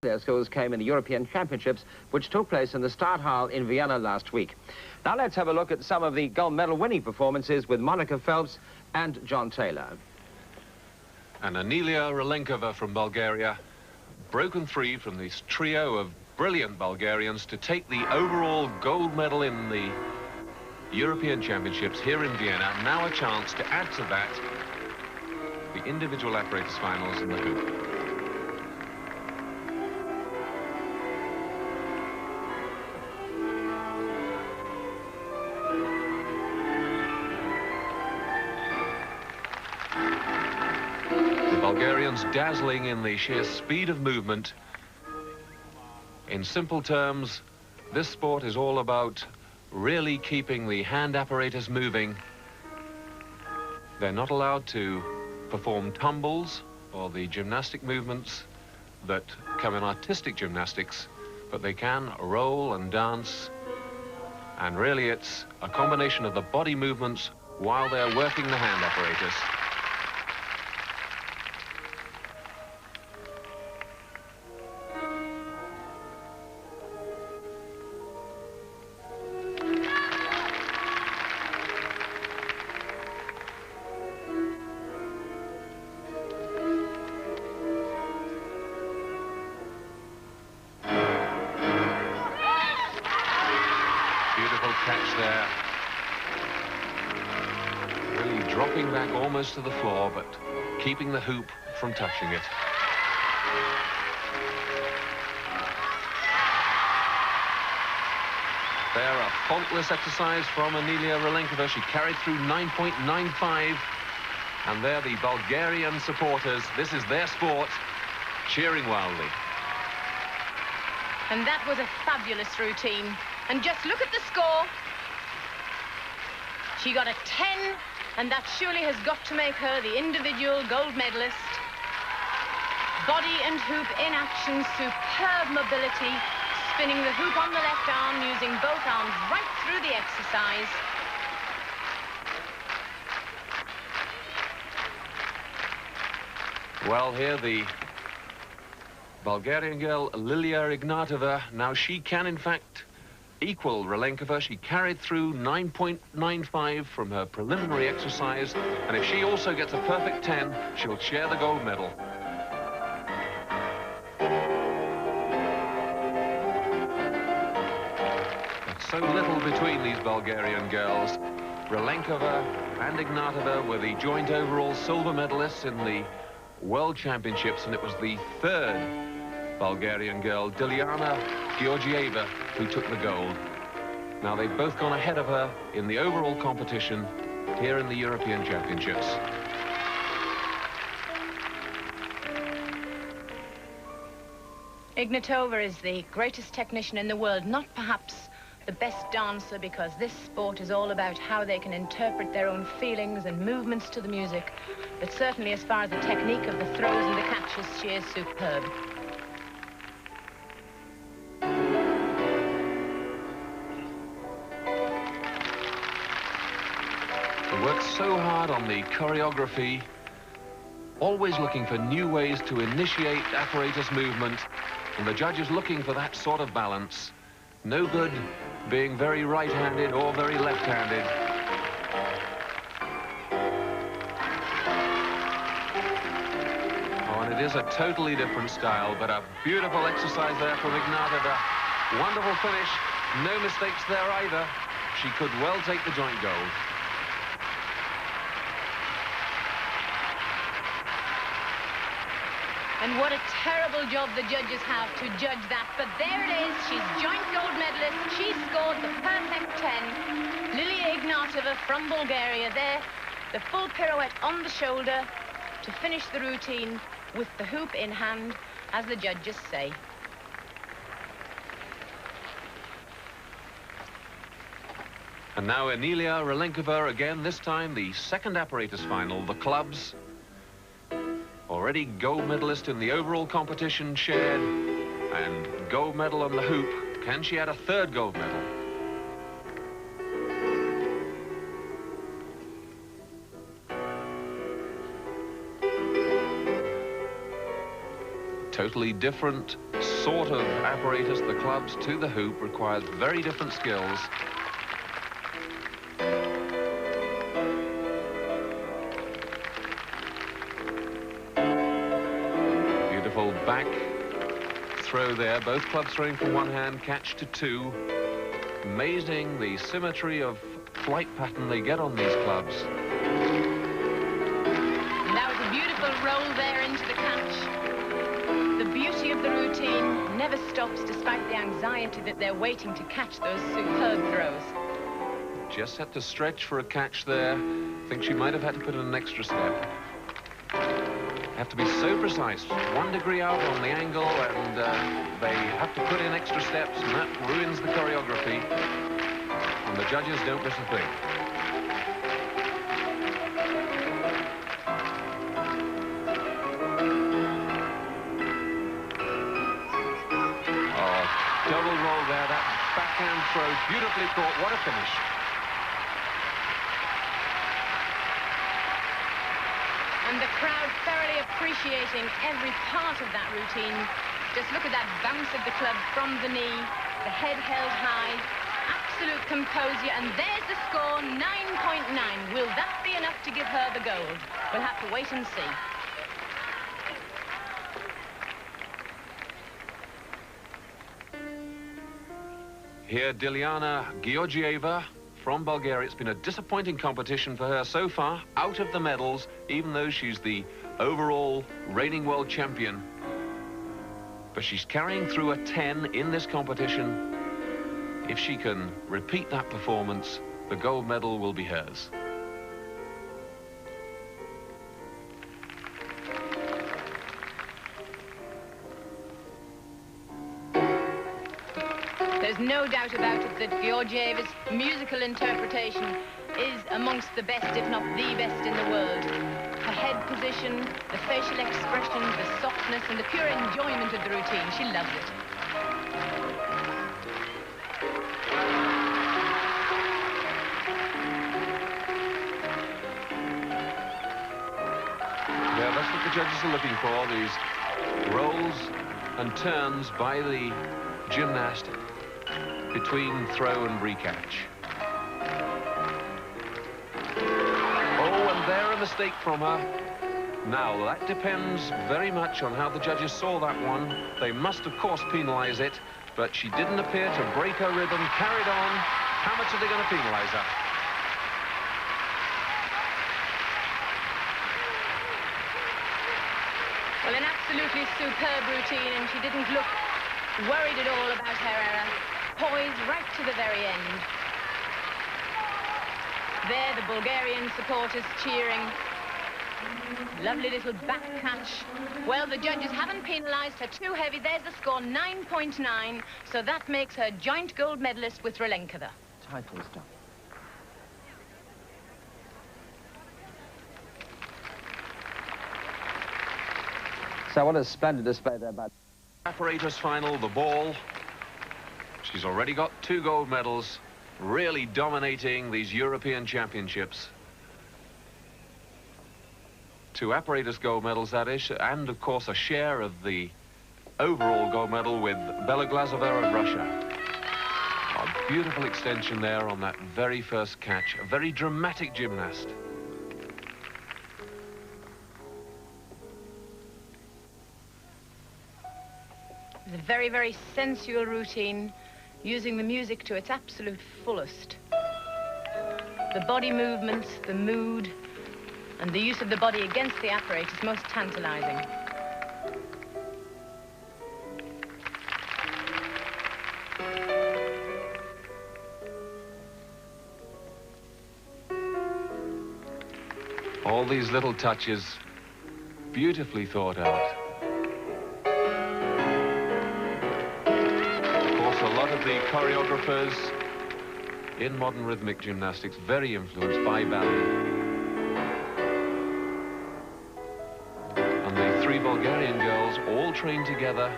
Their scores came in the European Championships, which took place in the Stadthalle in Vienna last week. Now let's have a look at some of the gold medal winning performances with Monica Phelps and John Taylor. And Anilia Ralenkova from Bulgaria, broken free from this trio of brilliant Bulgarians to take the overall gold medal in the European Championships here in Vienna. Now a chance to add to that the individual apparatus finals in the hoop. Bulgarians dazzling in the sheer speed of movement. In simple terms, this sport is all about really keeping the hand apparatus moving. They're not allowed to perform tumbles or the gymnastic movements that come in artistic gymnastics, but they can roll and dance. And really it's a combination of the body movements while they're working the hand apparatus. Beautiful catch there. Really dropping back almost to the floor, but keeping the hoop from touching it. There, a faultless exercise from Anilia Ralenkova. She carried through 9.95. And there, the Bulgarian supporters, this is their sport, cheering wildly. And that was a fabulous routine. And just look at the score. She got a 10, and that surely has got to make her the individual gold medalist. Body and hoop in action, superb mobility, spinning the hoop on the left arm, using both arms right through the exercise. Well, here the Bulgarian girl, Lilia Ignatova, now she can in fact equal Ralenkova. She carried through 9.95 from her preliminary exercise, and if she also gets a perfect 10, she'll share the gold medal. There's so little between these Bulgarian girls. Ralenkova and Ignatova were the joint overall silver medalists in the World Championships, and it was the third Bulgarian girl, Dilyana Georgieva, who took the gold. Now they've both gone ahead of her in the overall competition here in the European Championships. Ignatova is the greatest technician in the world, not perhaps the best dancer, because this sport is all about how they can interpret their own feelings and movements to the music. But certainly as far as the technique of the throws and the catches, she is superb. They work so hard on the choreography, always looking for new ways to initiate apparatus movement, and the judges looking for that sort of balance. No good being very right-handed or very left-handed. Oh, and it is a totally different style, but a beautiful exercise there from Ignatova. Wonderful finish, no mistakes there either. She could well take the joint gold. And what a terrible job the judges have to judge that. But there it is. She's joint gold medalist. She scored the perfect 10. Lilia Ignatova from Bulgaria there. The full pirouette on the shoulder to finish the routine with the hoop in hand, as the judges say. And now Anilia Ralenkova again, this time the second apparatus final, the clubs. Already gold medalist in the overall competition shared, and gold medal on the hoop. Can she add a third gold medal? Totally different sort of apparatus, the clubs to the hoop, requires very different skills. Beautiful back throw there, both clubs throwing from one hand, catch to two. Amazing the symmetry of flight pattern they get on these clubs. And that was a beautiful roll there into the catch. The beauty of the routine never stops despite the anxiety that they're waiting to catch those superb throws. Just had to stretch for a catch there. I think she might have had to put in an extra step. Have to be so precise. 1 degree out on the angle, and they have to put in extra steps, and that ruins the choreography. And the judges don't miss a thing. Oh, double roll there, that backhand throw, beautifully caught. What a finish. And the crowd thoroughly appreciating every part of that routine. Just look at that bounce of the club from the knee, the head held high, absolute composure, and there's the score, 9.9. Will that be enough to give her the gold? We'll have to wait and see. Here, Dilyana Georgieva from Bulgaria. It's been a disappointing competition for her so far, out of the medals, even though she's the overall reigning world champion. But she's carrying through a 10 in this competition. If she can repeat that performance, the gold medal will be hers. There's no doubt about it that Georgieva's musical interpretation is amongst the best, if not the best in the world. Her head position, the facial expressions, the softness, and the pure enjoyment of the routine. She loves it. Yeah, that's what the judges are looking for, these rolls and turns by the gymnast between throw and recatch. Oh, and there a mistake from her. Now, that depends very much on how the judges saw that one. They must, of course, penalise it, but she didn't appear to break her rhythm, carried on. How much are they going to penalise her? Well, an absolutely superb routine, and she didn't look worried at all about her error. Poised right to the very end. There, the Bulgarian supporters cheering. Lovely little back catch. Well, the judges haven't penalised her too heavy. There's the score, 9.9. So that makes her joint gold medalist with Relenkova. Title stop. So what a splendid display there by... Apparatus final, the ball. She's already got 2 gold medals, really dominating these European Championships. 2 apparatus gold medals, that is, and of course a share of the overall gold medal with Bela Glazova of Russia. A beautiful extension there on that very first catch. A very dramatic gymnast. It's a very, very sensual routine, using the music to its absolute fullest. The body movements, the mood, and the use of the body against the apparatus is most tantalizing. All these little touches, beautifully thought out. Of course, a lot of the choreographers in modern rhythmic gymnastics very influenced by ballet. And the 3 Bulgarian girls all trained together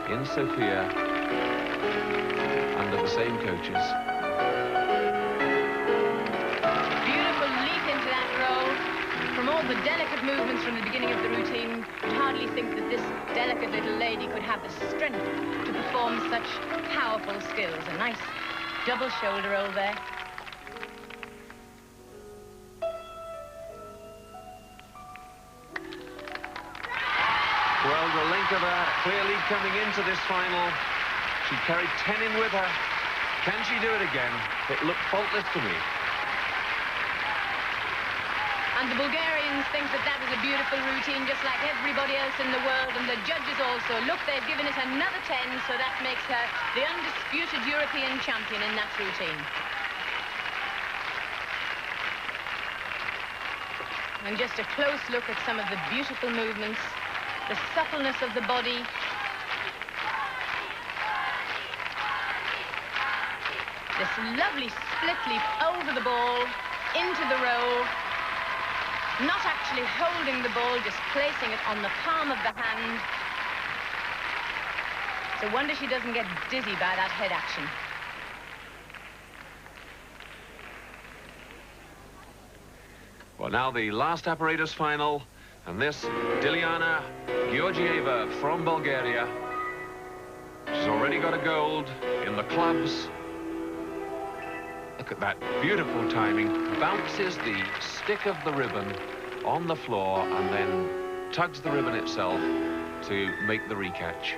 in Sofia under the same coaches. From all the delicate movements from the beginning of the routine, you'd hardly think that this delicate little lady could have the strength perform such powerful skills. A nice double shoulder roll there. Well, Relenkova clearly coming into this final. She carried 10 in with her. Can she do it again? It looked faultless to me. And the Bulgarians think that that was a beautiful routine, just like everybody else in the world. And the judges also. Look, they've given it another 10, so that makes her the undisputed European champion in that routine. And just a close look at some of the beautiful movements, the suppleness of the body. This lovely split leap over the ball, into the roll. Not actually holding the ball, just placing it on the palm of the hand. It's a wonder she doesn't get dizzy by that head action. Well, now the last apparatus final, and this, Dilyana Georgieva from Bulgaria. She's already got a gold in the clubs. Look at that beautiful timing. Bounces the stick of the ribbon on the floor and then tugs the ribbon itself to make the recatch.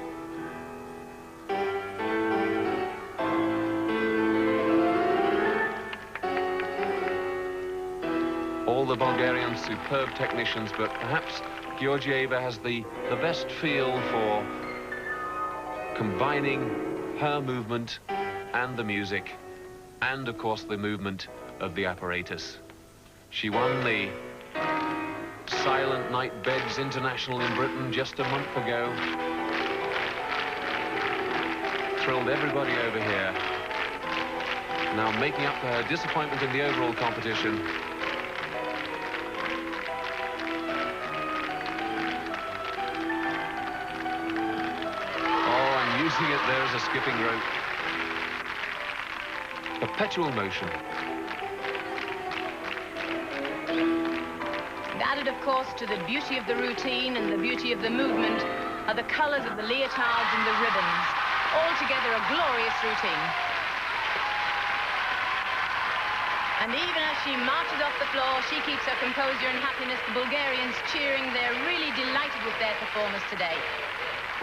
All the Bulgarians superb technicians, but perhaps Georgieva has the best feel for combining her movement and the music, and of course the movement of the apparatus. She won the Silent Night Beds International in Britain just a month ago. Thrilled everybody over here. Now making up for her disappointment in the overall competition. Oh, and using it there as a skipping rope. Perpetual motion. Added, of course, to the beauty of the routine and the beauty of the movement are the colours of the leotards and the ribbons. Altogether a glorious routine. And even as she marches off the floor, she keeps her composure and happiness. The Bulgarians cheering. They're really delighted with their performance today.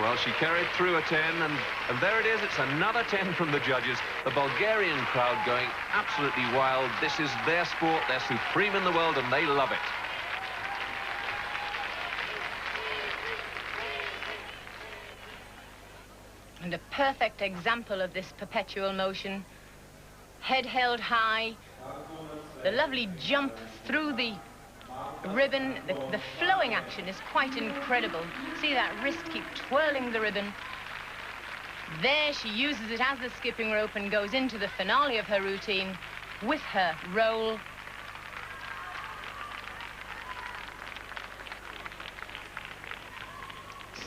Well, she carried through a 10, and there it is. It's another 10 from the judges. The Bulgarian crowd going absolutely wild. This is their sport. They're supreme in the world, and they love it. And a perfect example of this perpetual motion. Head held high. The lovely jump through the ribbon. The flowing action is quite incredible. See that wrist keep twirling the ribbon. There she uses it as the skipping rope and goes into the finale of her routine with her roll.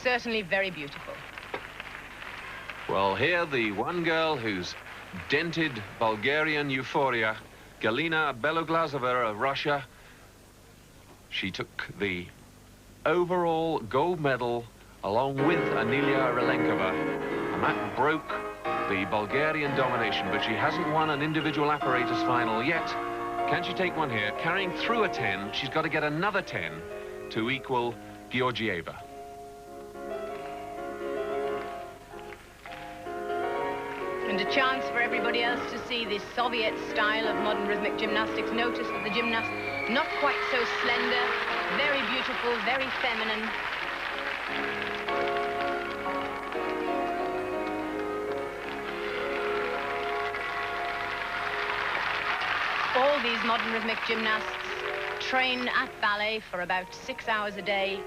Certainly very beautiful. Well, here the one girl who's dented Bulgarian euphoria, Galina Beloglazova of Russia. She took the overall gold medal along with Anilia Relenkova, and that broke the Bulgarian domination, but she hasn't won an individual apparatus final yet. Can she take one here? Carrying through a 10, she's got to get another 10 to equal Georgieva. And a chance for everybody else to see the Soviet style of modern rhythmic gymnastics. Notice that the gymnast not quite so slender, very beautiful, very feminine. All these modern rhythmic gymnasts train at ballet for about 6 hours a day.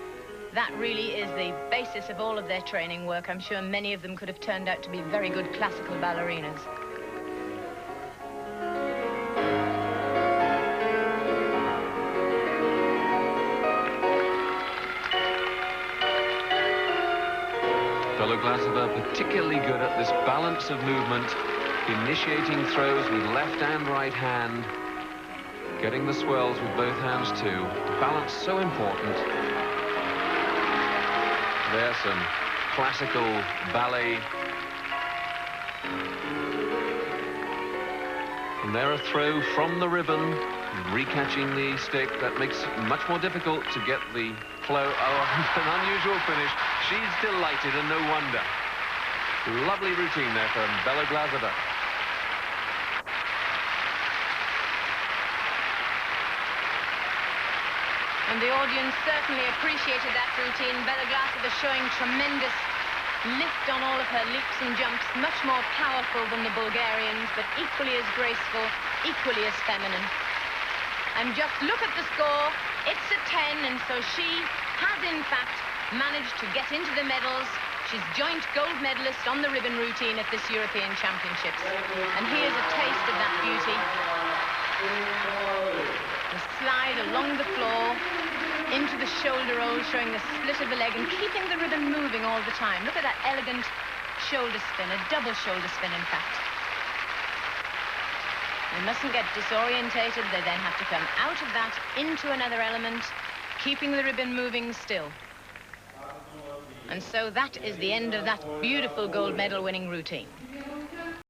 That really is the basis of all of their training work. I'm sure many of them could have turned out to be very good classical ballerinas. Beloglazova particularly good at this balance of movement, initiating throws with left and right hand, getting the swirls with both hands too. Balance so important. There's some classical ballet And there a throw from the ribbon, recatching the stick. That makes it much more difficult to get the flow. Oh, an unusual finish. She's delighted, and no wonder. Lovely routine there from Beloglazova. And the audience certainly appreciated that routine. Beloglazova showing tremendous lift on all of her leaps and jumps, much more powerful than the Bulgarians, but equally as graceful, equally as feminine. And just look at the score. It's a 10, and so she has, in fact, managed to get into the medals. She's joint gold medalist on the ribbon routine at this European Championships. And here's a taste of that beauty. The slide along the floor, into the shoulder roll, showing the split of the leg and keeping the ribbon moving all the time. Look at that elegant shoulder spin, a double shoulder spin, in fact. They mustn't get disorientated. They then have to come out of that into another element, keeping the ribbon moving still. And so that is the end of that beautiful gold medal winning routine.